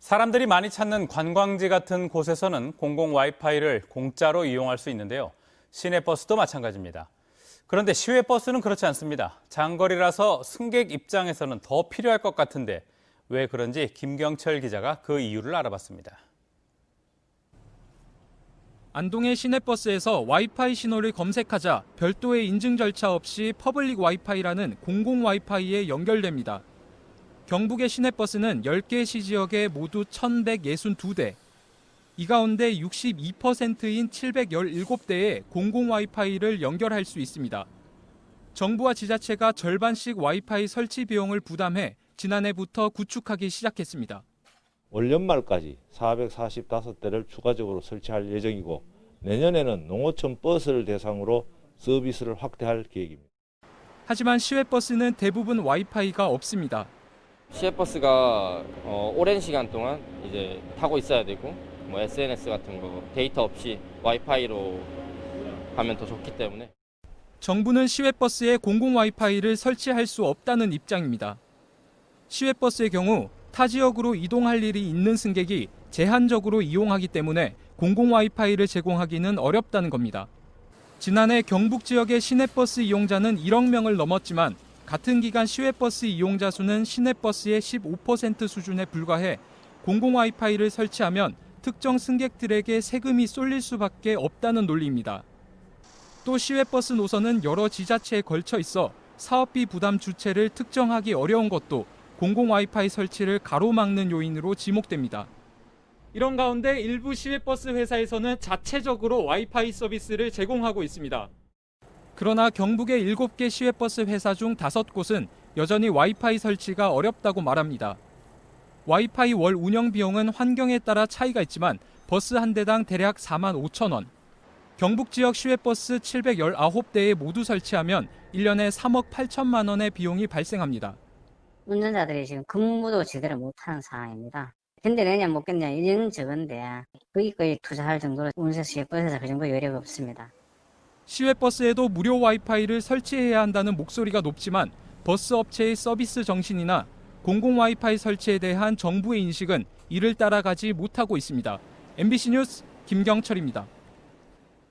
사람들이 많이 찾는 관광지 같은 곳에서는 공공 와이파이를 공짜로 이용할 수 있는데요. 시내버스도 마찬가지입니다. 그런데 시외버스는 그렇지 않습니다. 장거리라서 승객 입장에서는 더 필요할 것 같은데 왜 그런지 김경철 기자가 그 이유를 알아봤습니다. 안동의 시내버스에서 와이파이 신호를 검색하자 별도의 인증 절차 없이 퍼블릭 와이파이라는 공공 와이파이에 연결됩니다. 경북의 시내버스는 10개 시지역에 모두 1,162대, 이 가운데 62%인 717대에 공공 와이파이를 연결할 수 있습니다. 정부와 지자체가 절반씩 와이파이 설치 비용을 부담해 지난해부터 구축하기 시작했습니다. 올 연말까지 445대를 추가적으로 설치할 예정이고 내년에는 농어촌 버스를 대상으로 서비스를 확대할 계획입니다. 하지만 시외버스는 대부분 와이파이가 없습니다. 시외버스가 오랜 시간 동안 이제 타고 있어야 되고 SNS 같은 거 데이터 없이 와이파이로 하면 더 좋기 때문에 정부는 시외버스에 공공 와이파이를 설치할 수 없다는 입장입니다. 시외버스의 경우 타 지역으로 이동할 일이 있는 승객이 제한적으로 이용하기 때문에 공공 와이파이를 제공하기는 어렵다는 겁니다. 지난해 경북 지역의 시내버스 이용자는 1억 명을 넘었지만 같은 기간 시외버스 이용자 수는 시내버스의 15% 수준에 불과해 공공 와이파이를 설치하면 특정 승객들에게 세금이 쏠릴 수밖에 없다는 논리입니다. 또 시외버스 노선은 여러 지자체에 걸쳐 있어 사업비 부담 주체를 특정하기 어려운 것도 공공 와이파이 설치를 가로막는 요인으로 지목됩니다. 이런 가운데 일부 시외버스 회사에서는 자체적으로 와이파이 서비스를 제공하고 있습니다. 그러나 경북의 7개 시외버스 회사 중 5곳은 여전히 와이파이 설치가 어렵다고 말합니다. 와이파이 월 운영 비용은 환경에 따라 차이가 있지만 버스 한 대당 대략 4만 5천 원. 경북 지역 시외버스 719대에 모두 설치하면 1년에 3억 8천만 원의 비용이 발생합니다. 운전자들이 지금 근무도 제대로 못하는 상황입니다. 견뎌내냐 못 견뎌내냐 이런 적은데 거기까지 투자할 정도로 운전시외버스에서 그 정도 여력이 없습니다. 시외버스에도 무료 와이파이를 설치해야 한다는 목소리가 높지만 버스 업체의 서비스 정신이나 공공 와이파이 설치에 대한 정부의 인식은 이를 따라가지 못하고 있습니다. MBC 뉴스 김경철입니다.